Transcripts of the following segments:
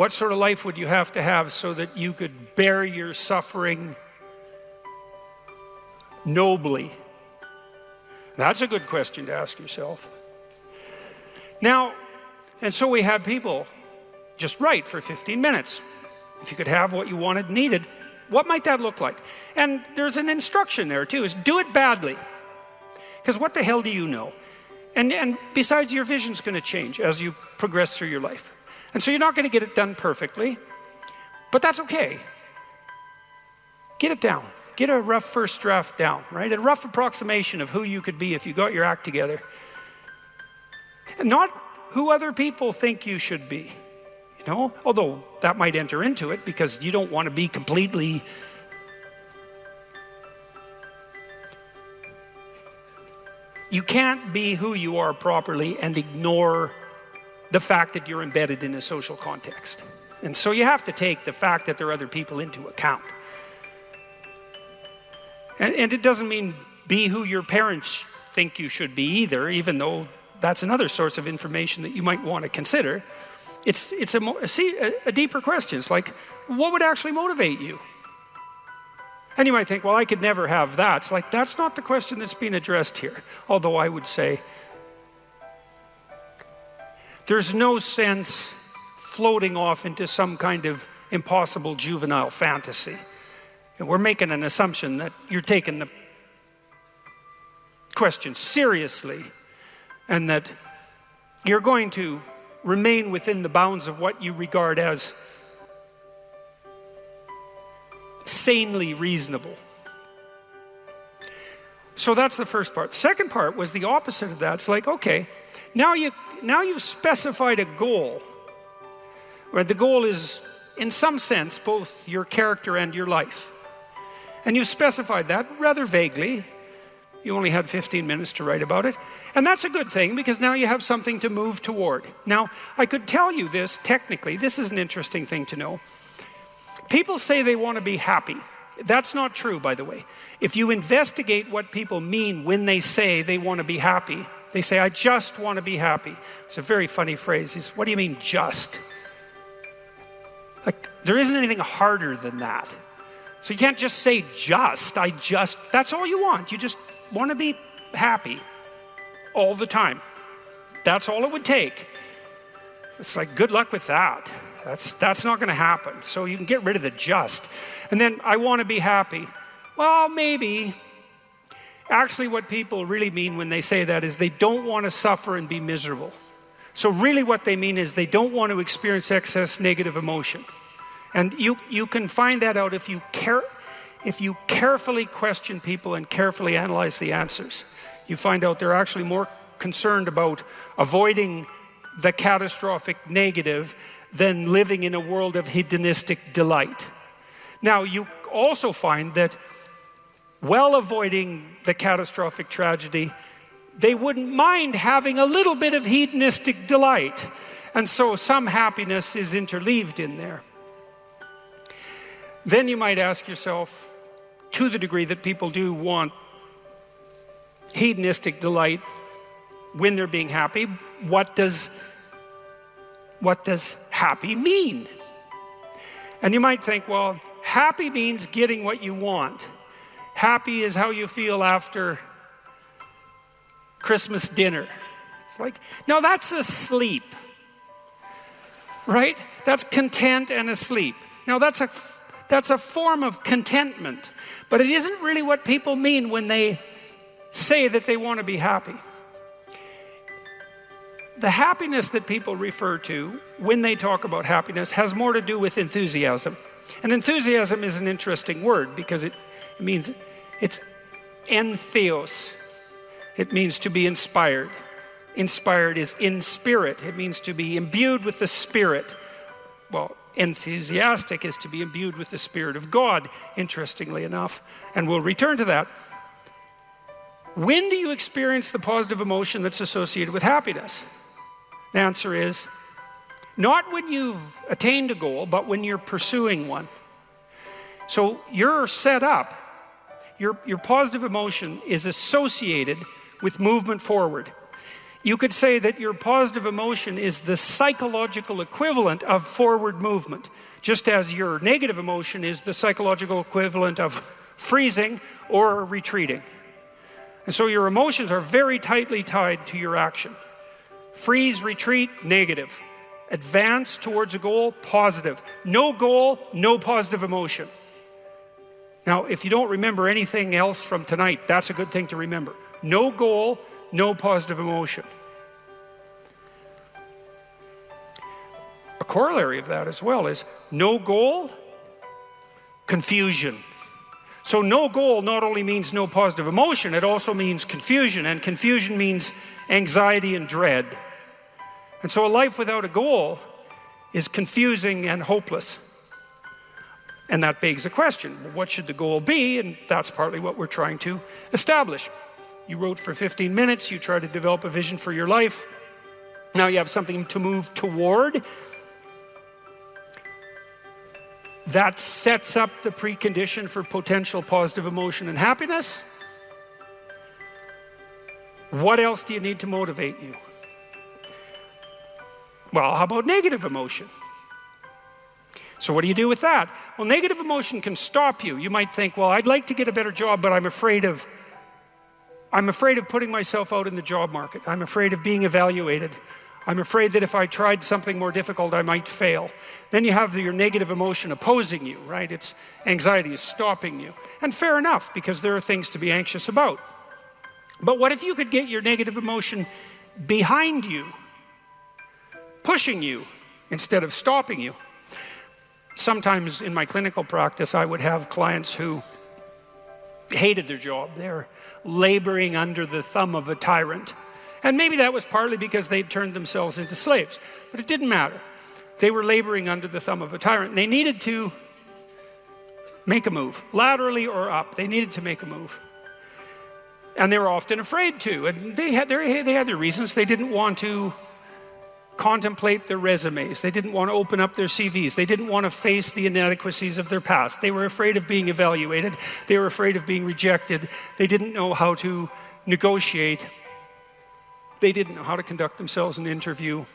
What sort of life would you have to have so that you could bear your suffering nobly? That's a good question to ask yourself. Now, and so we had people just write for 15 minutes. If you could have what you wanted, needed, what might that look like? And there's an instruction there too, is do it badly. Because what the hell do you know? And besides, your vision's going to change as you progress through your life. And so you're not going to get it done perfectly, but that's okay. Get it down. Get a rough first draft down, right? A rough approximation of who you could be if you got your act together. And not who other people think you should be, you know? Although that might enter into it because you don't want to be completely... You can't be who you are properly and ignore the fact that you're embedded in a social context. And so you have to take the fact that there are other people into account. And it doesn't mean be who your parents think you should be either, even though that's another source of information that you might want to consider. It's a deeper question. It's like, what would actually motivate you? And you might think, well, I could never have that. It's like, that's not the question that's being addressed here. Although I would say, there's no sense floating off into some kind of impossible juvenile fantasy. And we're making an assumption that you're taking the question seriously and that you're going to remain within the bounds of what you regard as sanely reasonable. So that's the first part. The second part was the opposite of that. It's like, okay, now you've specified a goal, where the goal is, in some sense, both your character and your life. And you've specified that rather vaguely. You only had 15 minutes to write about it. And that's a good thing, because now you have something to move toward. Now, I could tell you this technically. This is an interesting thing to know. People say they want to be happy. That's not true, by the way. If you investigate what people mean when they say they want to be happy, they say, I just want to be happy. It's a very funny phrase. It's, what do you mean, just? Like, there isn't anything harder than that. So you can't just say just, that's all you want. You just want to be happy all the time. That's all it would take. It's like, good luck with that. That's not going to happen. So you can get rid of the just. And then, I want to be happy. Well, maybe. Actually, what people really mean when they say that is they don't want to suffer and be miserable. So really what they mean is they don't want to experience excess negative emotion. And you can find that out if you carefully question people and carefully analyze the answers. You find out they're actually more concerned about avoiding the catastrophic negative than living in a world of hedonistic delight. Now, you also find that while avoiding the catastrophic tragedy, they wouldn't mind having a little bit of hedonistic delight. And so some happiness is interleaved in there. Then you might ask yourself, to the degree that people do want hedonistic delight when they're being happy, what does happy mean? And you might think, well, happy means getting what you want. Happy is how you feel after Christmas dinner. It's like, no, that's asleep, right? That's content and asleep. Now that's a form of contentment, but it isn't really what people mean when they say that they want to be happy. The happiness that people refer to when they talk about happiness has more to do with enthusiasm. And enthusiasm is an interesting word because it means, it's entheos. It means to be inspired. Inspired is in spirit. It means to be imbued with the Spirit. Well, enthusiastic is to be imbued with the Spirit of God, interestingly enough. And we'll return to that. When do you experience the positive emotion that's associated with happiness? The answer is, not when you've attained a goal, but when you're pursuing one. So you're set up, your positive emotion is associated with movement forward. You could say that your positive emotion is the psychological equivalent of forward movement, just as your negative emotion is the psychological equivalent of freezing or retreating. And so your emotions are very tightly tied to your action. Freeze, retreat, negative. Advance towards a goal, positive. No goal, no positive emotion. Now, if you don't remember anything else from tonight, that's a good thing to remember. No goal, no positive emotion. A corollary of that as well is no goal, confusion. So no goal not only means no positive emotion, it also means confusion, and confusion means anxiety and dread. And so a life without a goal is confusing and hopeless. And that begs a question, what should the goal be? And that's partly what we're trying to establish. You wrote for 15 minutes, you try to develop a vision for your life. Now you have something to move toward. That sets up the precondition for potential positive emotion and happiness. What else do you need to motivate you? Well, how about negative emotion? So what do you do with that? Well, negative emotion can stop you. You might think, well, I'd like to get a better job, but I'm afraid of putting myself out in the job market. I'm afraid of being evaluated. I'm afraid that if I tried something more difficult, I might fail. Then you have your negative emotion opposing you, right? It's anxiety is stopping you. And fair enough, because there are things to be anxious about. But what if you could get your negative emotion behind you, pushing you instead of stopping you? Sometimes in my clinical practice, I would have clients who hated their job. They're laboring under the thumb of a tyrant. And maybe that was partly because they'd turned themselves into slaves. But it didn't matter. They were laboring under the thumb of a tyrant. They needed to make a move, laterally or up. They needed to make a move. And they were often afraid to. And they had their reasons. They didn't want to contemplate their resumes. They didn't want to open up their CVs. They didn't want to face the inadequacies of their past. They were afraid of being evaluated. They were afraid of being rejected. They didn't know how to negotiate. They didn't know how to conduct themselves in an interview.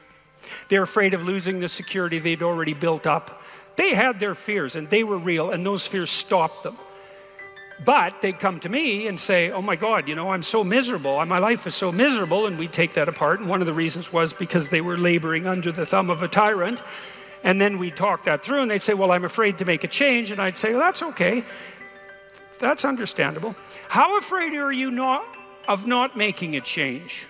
They were afraid of losing the security they'd already built up. They had their fears, and they were real, and those fears stopped them. But they'd come to me and say, oh my God, you know, I'm so miserable. My life is so miserable. And we'd take that apart. And one of the reasons was because they were laboring under the thumb of a tyrant. And then we'd talk that through, and they'd say, well, I'm afraid to make a change. And I'd say, well, that's okay. That's understandable. How afraid are you of not making a change?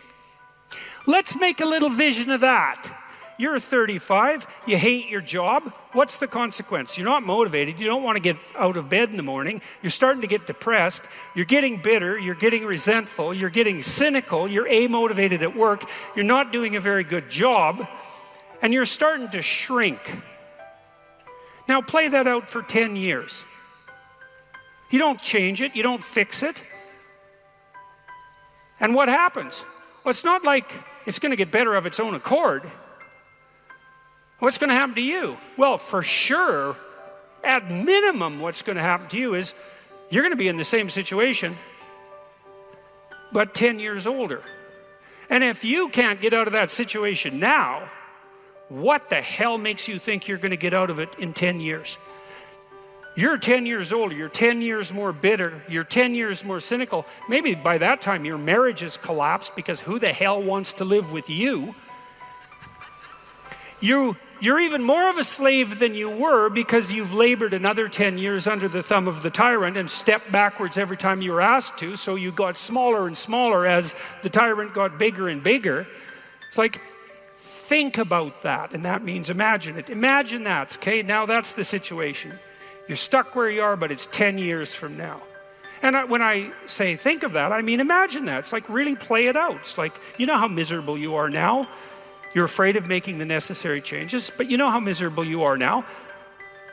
Let's make a little vision of that. You're 35, you hate your job. What's the consequence? You're not motivated. You don't want to get out of bed in the morning. You're starting to get depressed. You're getting bitter. You're getting resentful. You're getting cynical. You're amotivated at work. You're not doing a very good job. And you're starting to shrink. Now play that out for 10 years. You don't change it. You don't fix it. And what happens? Well, it's not like it's going to get better of its own accord. What's going to happen to you? Well, for sure, at minimum, what's going to happen to you is you're going to be in the same situation, but 10 years older. And if you can't get out of that situation now, what the hell makes you think you're going to get out of it in 10 years? You're 10 years older, you're 10 years more bitter, you're 10 years more cynical. Maybe by that time your marriage has collapsed because who the hell wants to live with you? You're even more of a slave than you were because you've labored another 10 years under the thumb of the tyrant and stepped backwards every time you were asked to, so you got smaller and smaller as the tyrant got bigger and bigger. It's like, think about that, and that means imagine it. Imagine that, okay? Now that's the situation. You're stuck where you are, but it's 10 years from now. And when I say think of that, I mean imagine that. It's like really play it out. It's like, you know how miserable you are now? You're afraid of making the necessary changes, but you know how miserable you are now.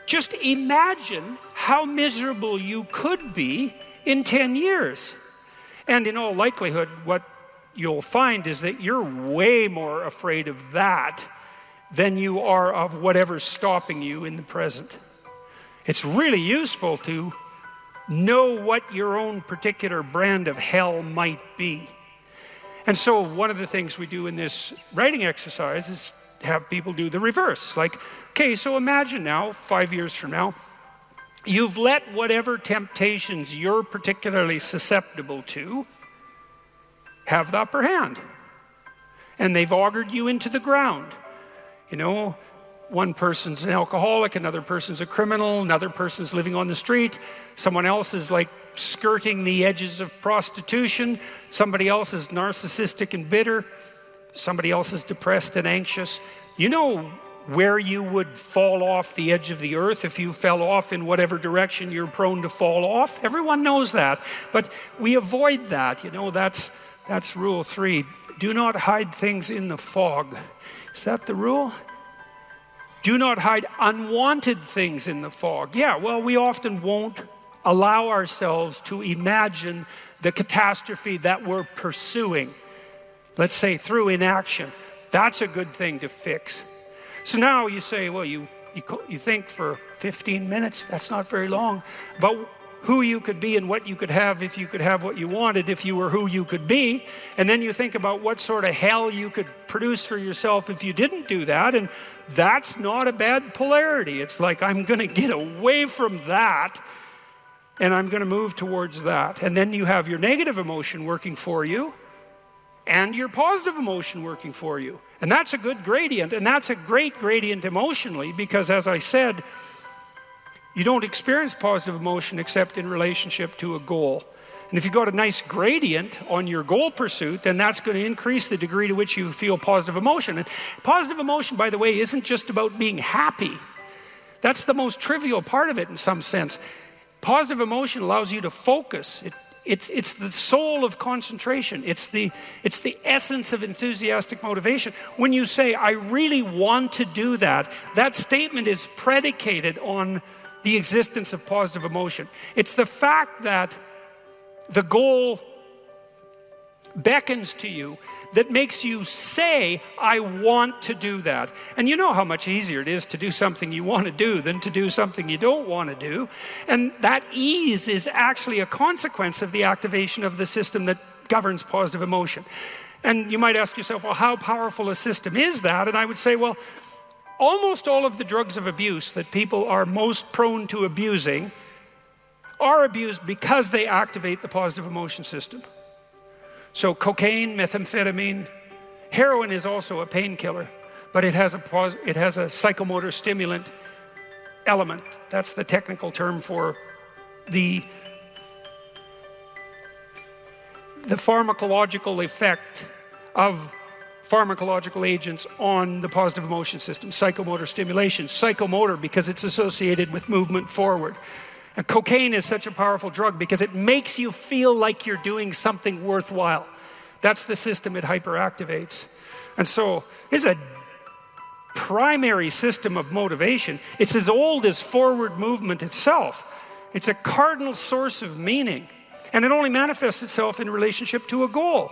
Just imagine how miserable you could be in 10 years. And in all likelihood, what you'll find is that you're way more afraid of that than you are of whatever's stopping you in the present. It's really useful to know what your own particular brand of hell might be. And so one of the things we do in this writing exercise is have people do the reverse. Like, okay, so imagine now, 5 years from now, you've let whatever temptations you're particularly susceptible to have the upper hand. And they've augured you into the ground. You know, one person's an alcoholic, another person's a criminal, another person's living on the street, someone else is like skirting the edges of prostitution, somebody else is narcissistic and bitter, somebody else is depressed and anxious. You know where you would fall off the edge of the earth if you fell off in whatever direction you're prone to fall off. Everyone knows that, but we avoid that. You know, that's rule 3. Do not hide things in the fog. Is that the rule? Do not hide unwanted things in the fog. Yeah, well, we often won't allow ourselves to imagine the catastrophe that we're pursuing. Let's say through inaction. That's a good thing to fix. So now you say, well, you think for 15 minutes, that's not very long, about who you could be and what you could have if you could have what you wanted, if you were who you could be. And then you think about what sort of hell you could produce for yourself if you didn't do that. And that's not a bad polarity. It's like, I'm going to get away from that and I'm going to move towards that. And then you have your negative emotion working for you and your positive emotion working for you. And that's a good gradient. And that's a great gradient emotionally because, as I said, you don't experience positive emotion except in relationship to a goal. And if you got a nice gradient on your goal pursuit, then that's going to increase the degree to which you feel positive emotion. And positive emotion, by the way, isn't just about being happy. That's the most trivial part of it in some sense. Positive emotion allows you to focus. It's the soul of concentration. It's the essence of enthusiastic motivation. When you say, I really want to do that, that statement is predicated on the existence of positive emotion. It's the fact that the goal beckons to you that makes you say, I want to do that. And you know how much easier it is to do something you want to do than to do something you don't want to do. And that ease is actually a consequence of the activation of the system that governs positive emotion. And you might ask yourself, well, how powerful a system is that? And I would say, well, almost all of the drugs of abuse that people are most prone to abusing are abused because they activate the positive emotion system. So cocaine, methamphetamine, heroin is also a painkiller, but it has a psychomotor stimulant element. That's the technical term for the pharmacological effect of pharmacological agents on the positive emotion system. Psychomotor stimulation. Psychomotor because it's associated with movement forward. And cocaine is such a powerful drug because it makes you feel like you're doing something worthwhile. That's the system it hyperactivates. And so it's a primary system of motivation. It's as old as forward movement itself. It's a cardinal source of meaning. And it only manifests itself in relationship to a goal.